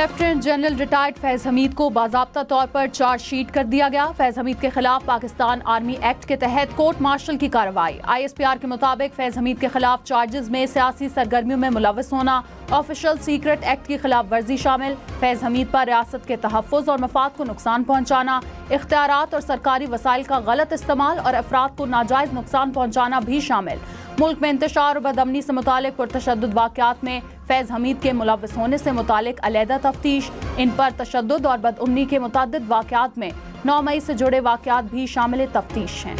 Lieutenant general retired Faiz Hamid को बाज़ाब्ता तौर पर चार्जशीट कर दिया गया। फैज हमीद के खिलाफ पाकिस्तान आर्मी एक्ट के तहत कोर्ट मार्शल की कार्रवाई। ISPR के मुताबिक फैज हमीद के खिलाफ चार्जेस में सियासी सरगर्मियों में मुलव्वस होना, ऑफिशियल सीक्रेट एक्ट की खिलाफ वर्जी शामिल, फैज हमीद पर रियासत के तहफ़्फ़ुज़ और मफाद को नुकसान पहुँचाना, इख्तियारात और सरकारी वसाइल का गलत इस्तेमाल और अफराद को नाजायज़ नुकसान पहुँचाना भी शामिल। मुल्क में इंतशार और बदअमनी से मुतालिक पुरतशद्दुद वाक़यात में फैज हमीद के मुलव्वस होने से मुतालिक अलहदा तफ्तीश। इन पर तशद्दुद और बदअमनी के मुतअद्दिद वाक़यात में 9 मई से जुड़े वाक़यात भी शामिल तफ्तीश हैं।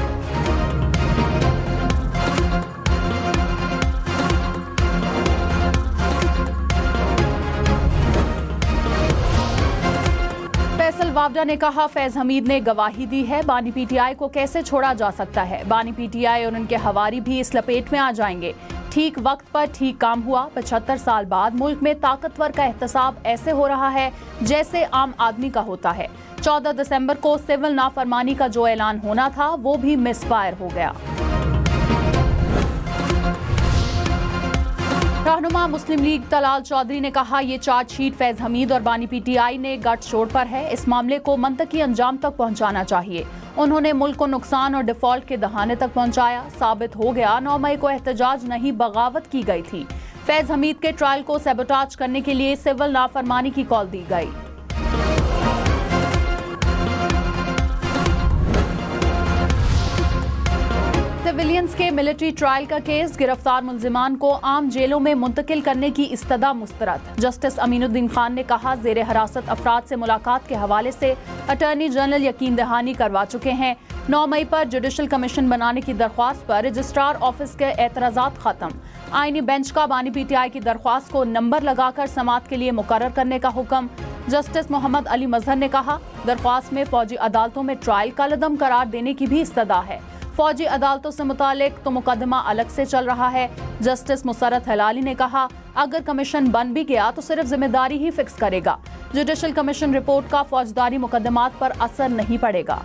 फैसल वावडा ने कहा, फैज हमीद ने गवाही दी है, बानी PTI को कैसे छोड़ा जा सकता है। बानी PTI और उनके हवारी भी इस लपेट में आ जाएंगे। ठीक वक्त पर ठीक काम हुआ। 75 साल बाद मुल्क में ताकतवर का एहतसाब ऐसे हो रहा है जैसे आम आदमी का होता है। 14 दिसंबर को सिविल नाफरमानी का जो ऐलान होना था वो भी मिसफायर हो गया। रहनुमा मुस्लिम लीग तलाल चौधरी ने कहा, ये चार्जशीट फैज हमीद और बानी PTI ने गठजोड़ पर है। इस मामले को मंतकी अंजाम तक पहुंचाना चाहिए। उन्होंने मुल्क को नुकसान और डिफॉल्ट के दहाने तक पहुंचाया। साबित हो गया 9 मई को एहतजाज नहीं बगावत की गई थी। फैज हमीद के ट्रायल को सैबोटाज करने के लिए सिविल नाफरमानी की कॉल दी गई। सिविलियंस के मिलिट्री ट्रायल का केस, गिरफ्तार मुल्जिमान को आम जेलों में मुंतकिल करने की इस्तदा मुस्तरद। जस्टिस अमीनुद्दीन खान ने कहा, जेर हिरासत अफराद से मुलाकात के हवाले से अटॉर्नी जनरल यकीन दहानी करवा चुके हैं। 9 मई पर जुडिशल कमीशन बनाने की दरख्वास्त पर रजिस्ट्रार ऑफिस के एतराज़ात खत्म। आईनी बेंच का बानी PTI की दरख्वास्त को नंबर लगाकर समाअत के लिए मुकर्रर करने का हुक्म। जस्टिस मोहम्मद अली मजहर ने कहा, दरख्वास्त में फौजी अदालतों में ट्रायल कलअदम करार देने की भी इस्तदा है। फौजी अदालतों से मुतालिक तो मुकदमा अलग से चल रहा है। जस्टिस मुसरत हलाली ने कहा, अगर कमीशन बन भी गया तो सिर्फ जिम्मेदारी ही फिक्स करेगा। जुडिशल कमीशन रिपोर्ट का फौजदारी मुकदमात पर असर नहीं पड़ेगा।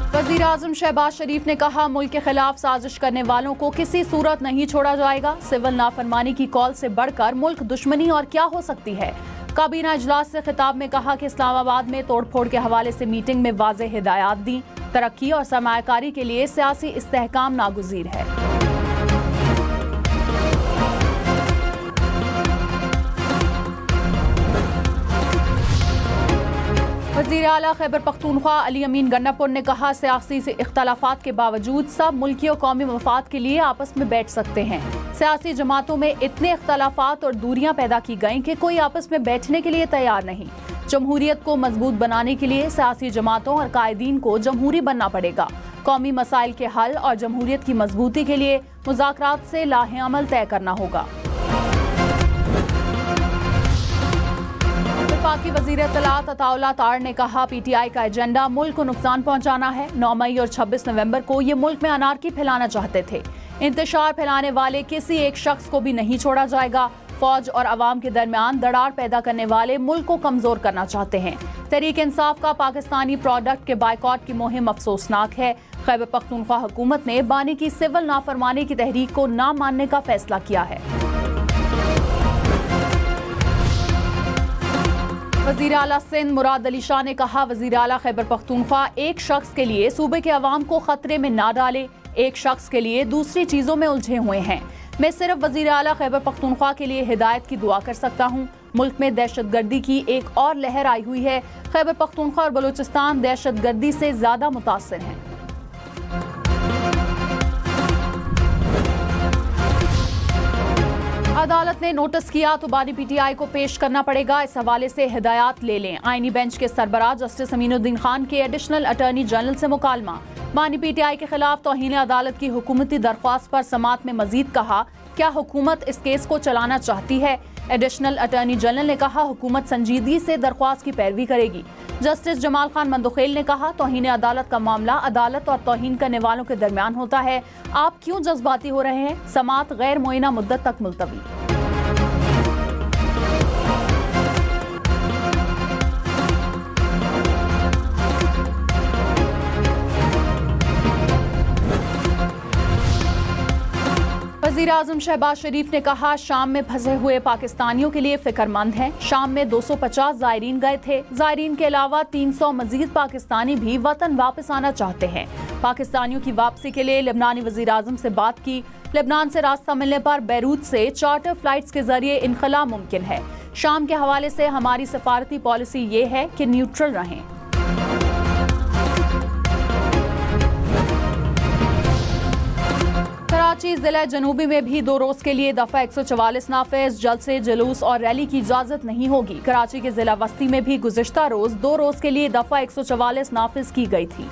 वज़ीर आज़म शहबाज शरीफ ने कहा, मुल्क के खिलाफ साजिश करने वालों को किसी सूरत नहीं छोड़ा जाएगा। सिविल नाफरमानी की कॉल से बढ़कर मुल्क दुश्मनी और क्या हो सकती है। काबीना इजलास से खिताब में कहा कि इस्लामाबाद में तोड़फोड़ के हवाले से मीटिंग में वाज़ेह हिदायत दी। तरक्की और सरमायाकारी के लिए सियासी इस्तेहकाम नागुज़ीर है। वज़ीर आला खैबर पख्तूनख्वा अली अमीन गन्नापुर ने कहा, सियासी से इख्तलाफात के बावजूद सब मुल्की और कौमी मफाद के लिए आपस में बैठ सकते हैं। सियासी जमातों में इतने इख्तलाफात और दूरियां पैदा की गईं कि कोई आपस में बैठने के लिए तैयार नहीं। जमहूरियत को मजबूत बनाने के लिए सियासी जमातों और कायदीन को जमहूरी बनना पड़ेगा। कौमी मसाइल के हल और जमहूरियत की मजबूती के लिए मुज़ाकरात से लाहे अमल तय करना होगा। वफाकी वज़ीर इत्तलात अताउल्लाह तार ने कहा, PTI का एजेंडा मुल्क को नुकसान पहुंचाना है। 9 मई और 26 नवंबर को ये मुल्क में अनारकी फैलाना चाहते थे। इंतशार फैलाने वाले किसी एक शख्स को भी नहीं छोड़ा जाएगा। फौज और अवाम के दरमियान दरार पैदा करने वाले मुल्क को कमजोर करना चाहते हैं। तहरीक इंसाफ का पाकिस्तानी प्रोडक्ट के बायकॉट की मुहिम अफसोसनाक है। खैबर पख्तूनख्वा हुकूमत ने बानी की सिविल नाफरमानी की तहरीक को ना मानने का फैसला किया है। वज़ीर आला सिंध मुराद अली शाह ने कहा, वज़ीर आला खैबर पख्तूनख्वा एक शख्स के लिए सूबे के अवाम को खतरे में ना डाले, एक शख्स के लिए दूसरी चीजों में उलझे हुए हैं। मैं सिर्फ वज़ीर आला खैबर पख्तूनख्वा के लिए हिदायत की दुआ कर सकता हूँ। मुल्क में दहशतगर्दी की एक और लहर आई हुई है। खैबर पख्तूनख्वा और बलूचिस्तान दहशतगर्दी से ज्यादा मुतासिर हैं। अदालत ने नोटिस किया तो बानी PTI को पेश करना पड़ेगा। इस हवाले से हिदायत ले लें। आईनी बेंच के सरबराह जस्टिस अमीनुद्दीन खान के एडिशनल अटॉर्नी जनरल से मुकालमा। बानी PTI के खिलाफ तौहीन अदालत की हुकूमती दरख्वास्त पर समाअत में मजीद कहा, क्या हुकूमत इस केस को चलाना चाहती है। एडिशनल अटॉर्नी जनरल ने कहा, हुकूमत संजीदगी से दरख्वास्त की पैरवी करेगी। जस्टिस जमाल खान मंदुखेल ने कहा, तौहीन अदालत का मामला अदालत और तौहीन करने वालों के दरमियान होता है। आप क्यों जज्बाती हो रहे हैं। समाअत गैर मुइना मुद्दत तक मुलतवी। वज़ीर आज़म शहबाज शरीफ ने कहा, शाम में फंसे हुए पाकिस्तानियों के लिए फिक्रमंद हैं। शाम में 250 ज़ायरीन गए थे। ज़ायरीन के अलावा 300 मजीद पाकिस्तानी भी वतन वापस आना चाहते हैं। पाकिस्तानियों की वापसी के लिए लेबनानी वज़ीर आज़म से बात की। लेबनान से रास्ता मिलने पर बैरूत से चार्टर फ्लाइट्स के जरिए इनखला मुमकिन है। शाम के हवाले से हमारी सफारती पॉलिसी ये है कि न्यूट्रल रहें। कराची जिला जनूबी में भी 2 रोज के लिए दफा 144 नाफिज। जल्द से जुलूस और रैली की इजाजत नहीं होगी। कराची के जिला वस्ती में भी गुज़िश्ता रोज 2 रोज के लिए दफा 144 नाफिज की गई थी।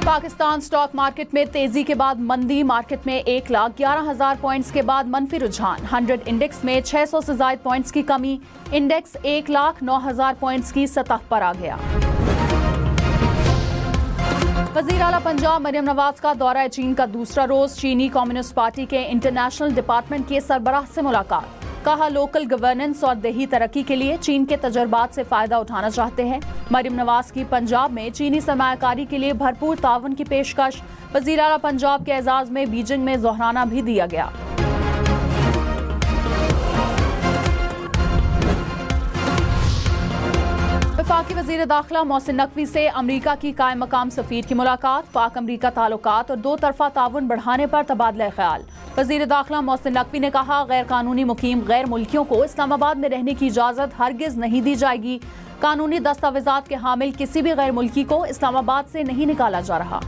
पाकिस्तान स्टॉक मार्केट में तेजी के बाद मंदी। मार्केट में 1,11,000 पॉइंट्स के बाद मनफी रुझान। 100 इंडेक्स में 600 से ज्यादा पॉइंट्स की कमी। इंडेक्स 1,09,000 पॉइंट्स की सतह पर आ गया। वज़ीर आला पंजाब मरियम नवाज का दौरा चीन का दूसरा रोज। चीनी कम्युनिस्ट पार्टी के इंटरनेशनल डिपार्टमेंट के सरबराह से मुलाकात। कहा, लोकल गवर्नेंस और देही तरक्की के लिए चीन के तजर्बात से फायदा उठाना चाहते हैं। मरियम नवाज की पंजाब में चीनी सरमायाकारी के लिए भरपूर तावन की पेशकश। वज़ीर आला पंजाब के एजाज में बीजिंग में जोहराना भी दिया गया। वफाकी वज़ीर दाखिला मोहसिन नकवी से अमरीका की कायम मकाम सफीर की मुलाकात। पाक अमरीका ताल्लुकात और 2 तरफा ताउन बढ़ाने पर तबादला ख्याल। वज़ीर दाखिला मोहसिन नकवी ने कहा, गैर कानूनी मुकीम गैर मुल्कियों को इस्लामाबाद में रहने की इजाज़त हरगिज नहीं दी जाएगी। कानूनी दस्तावेजात के हामिल किसी भी गैर मुल्की को इस्लामाबाद से नहीं निकाला जा रहा।